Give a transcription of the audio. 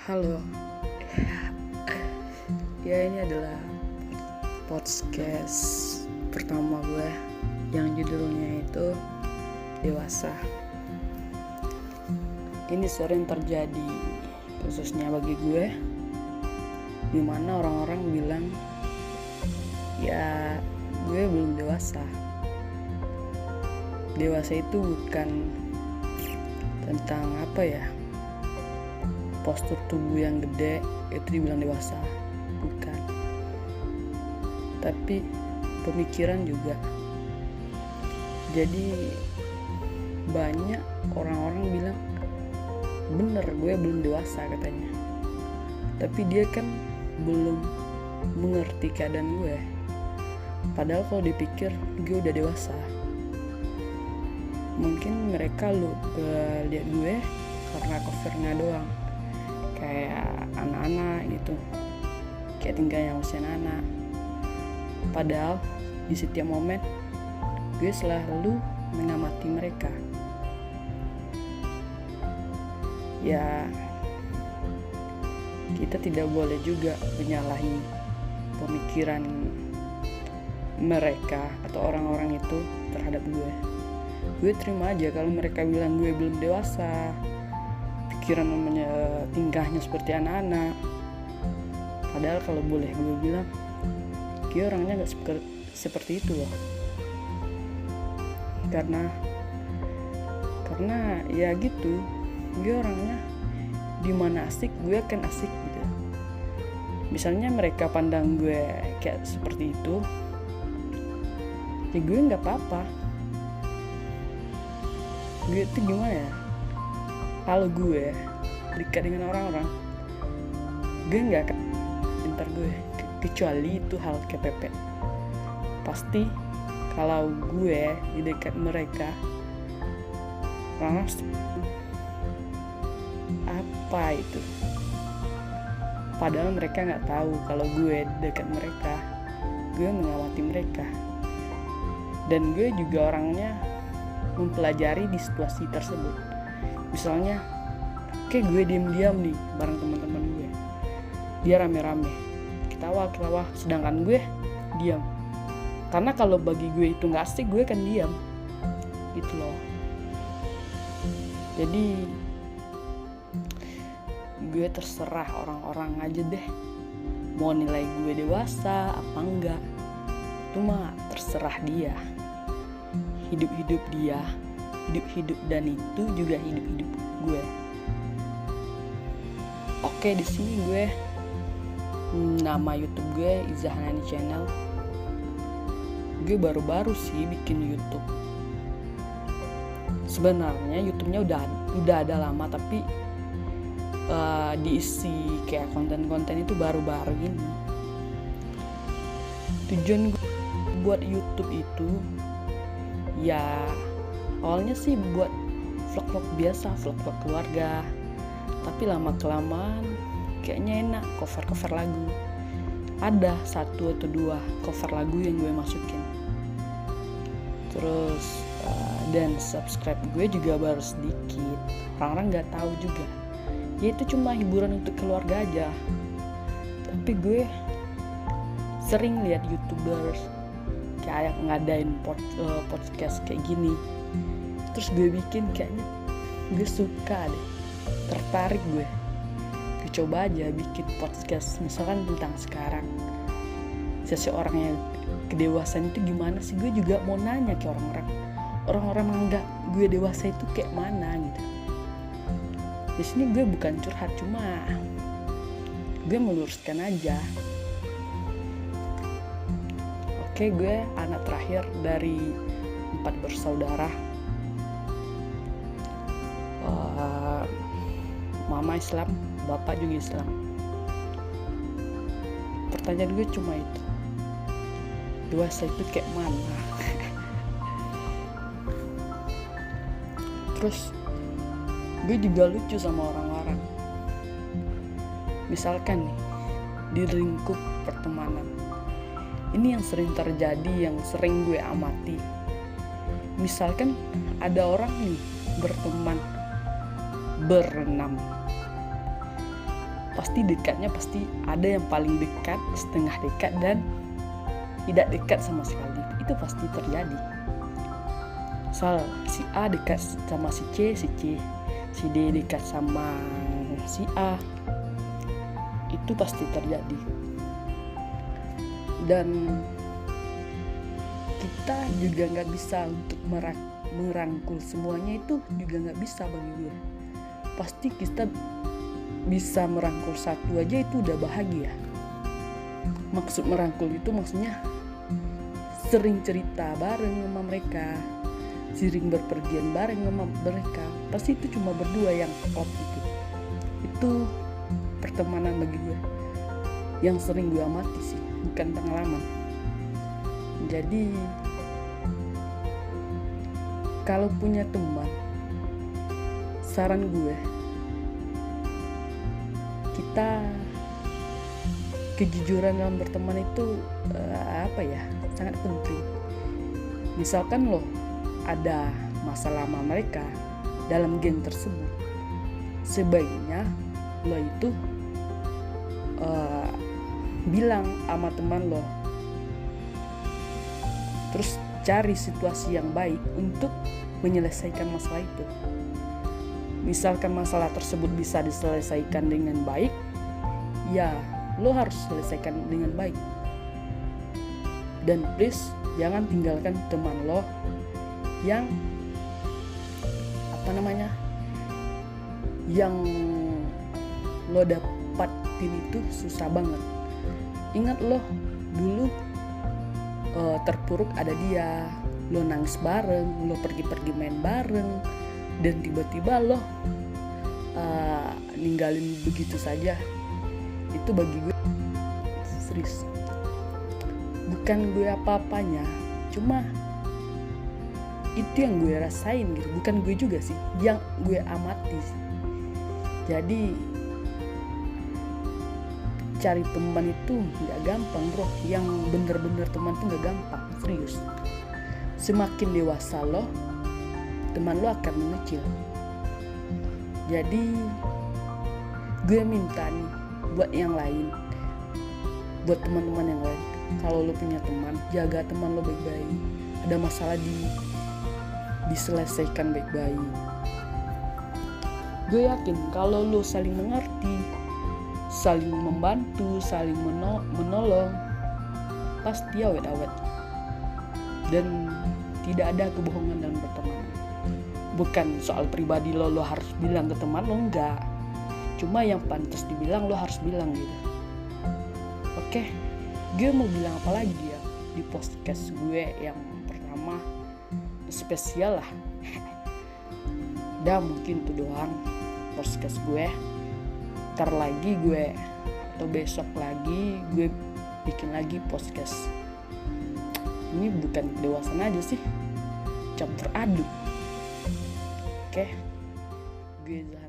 Halo, ya ini adalah podcast pertama gue yang judulnya itu Dewasa. Ini sering terjadi khususnya bagi gue, dimana orang-orang bilang ya gue belum dewasa. Dewasa itu bukan tentang postur tubuh yang gede itu dibilang dewasa, bukan. Tapi pemikiran juga. Jadi banyak orang-orang bilang bener gue belum dewasa katanya, tapi dia kan belum mengerti keadaan gue. Padahal kalau dipikir gue udah dewasa. Mungkin mereka lihat gue karena covernya doang, kayak anak-anak gitu, kayak tinggalnya usia anak. Padahal di setiap momen gue selalu mengamati mereka. Ya, kita tidak boleh juga menyalahi pemikiran mereka atau orang-orang itu terhadap gue. Gue terima aja kalau mereka bilang gue belum dewasa, pikiran tingkahnya seperti anak-anak. Padahal kalau boleh gue bilang, gue orangnya gak seperti itu loh. Karena ya gitu, gue orangnya dimana asik gue akan asik gitu. Misalnya mereka pandang gue kayak seperti itu, ya gue gak apa-apa. Gue itu gimana ya, kalau gue dekat dengan orang-orang, gue gak akan pintar gue, kecuali itu hal KPP. Pasti kalau gue di dekat mereka, orang apa itu, padahal mereka gak tahu kalau gue dekat mereka, gue mengawati mereka. Dan gue juga orangnya mempelajari di situasi tersebut. Misalnya kayak gue diam-diam nih bareng teman-teman gue, dia rame-rame ketawa, sedangkan gue diam. Karena kalau bagi gue itu nggak asik, gue kan diam gitu loh. Jadi gue terserah orang-orang aja deh mau nilai gue dewasa apa enggak, itu mah terserah dia. Hidup dia, hidup dan itu juga hidup gue. Oke, di sini gue nama YouTube gue Izahanani Channel. Gue baru-baru sih bikin YouTube. Sebenarnya YouTube-nya udah ada lama, tapi diisi kayak konten-konten itu baru-baru ini. Tujuan gue buat YouTube itu ya awalnya sih buat vlog-vlog biasa, vlog-vlog keluarga. Tapi lama-kelamaan kayaknya enak cover lagu. Ada 1 atau 2 cover lagu yang gue masukin. Terus dan subscribe gue juga baru sedikit. Orang-orang gak tahu juga. Ya itu cuma hiburan untuk keluarga aja. Tapi gue sering lihat YouTubers kayak ngadain podcast kayak gini, terus gue bikin, kayaknya gue suka deh, tertarik gue coba aja bikin podcast misalkan tentang sekarang, seseorang yang kedewasaan itu gimana sih. Gue juga mau nanya ke orang-orang menganggap gue dewasa itu kayak mana gitu. Di sini gue bukan curhat, cuma gue meluruskan aja. Oke, gue anak terakhir dari 4 bersaudara. Mama Islam, bapak juga Islam. Pertanyaan gue cuma itu, dewasa itu kayak mana? Terus gue juga lucu sama orang-orang. Misalkan nih, di lingkup pertemanan, ini yang sering terjadi, yang sering gue amati. Misalkan ada orang nih berteman berenam, pasti dekatnya pasti ada yang paling dekat, setengah dekat, dan tidak dekat sama sekali. Itu pasti terjadi. Misal si A dekat sama si C, si D dekat sama si A, itu pasti terjadi. Dan kita juga nggak bisa untuk merangkul semuanya, itu juga nggak bisa bagi gue. Pasti kita bisa merangkul satu aja itu udah bahagia. Maksud merangkul itu maksudnya sering cerita bareng sama mereka, sering berpergian bareng sama mereka. Pasti itu cuma berdua yang klop itu. Itu pertemanan bagi gue yang sering gue amati sih, bukan pengalaman. Jadi kalau punya teman, saran gue, kita kejujuran dalam berteman itu sangat penting. Misalkan lo ada masalah sama mereka dalam geng tersebut, sebaiknya lo itu bilang sama teman lo, terus cari situasi yang baik untuk menyelesaikan masalah itu. Misalkan masalah tersebut bisa diselesaikan dengan baik, ya lo harus selesaikan dengan baik. Dan please jangan tinggalkan teman lo yang yang lo dapatin itu susah banget. Ingat lo dulu terpuruk ada dia, lo nangis bareng, lo pergi-pergi main bareng, dan tiba-tiba lo ninggalin begitu saja. Itu bagi gue serius, bukan gue apa-apanya, cuma itu yang gue rasain gitu. Bukan gue juga sih, yang gue amati sih. Jadi cari teman itu gak gampang bro. Yang bener-bener teman tuh gak gampang, serius. Semakin dewasa lo, teman lo akan mengecil. Jadi gue minta nih buat yang lain, buat teman-teman yang lain, kalau lo punya teman, jaga teman lo baik-baik. Ada masalah diselesaikan baik-baik. Gue yakin kalau lo saling mengerti, saling membantu, saling menolong, pasti awet-awet. Dan tidak ada kebohongan dalam pertemanan. Bukan soal pribadi lo harus bilang ke teman lo, enggak. Cuma yang pantas dibilang lo harus bilang gitu. Oke, gue mau bilang apa lagi ya di podcast gue yang pertama, spesial lah. Udah mungkin itu doang podcast gue. Ntar lagi gue atau besok lagi gue bikin lagi podcast. Ini bukan kedewasaan aja sih, campur aduk. Oke, gue Zahra.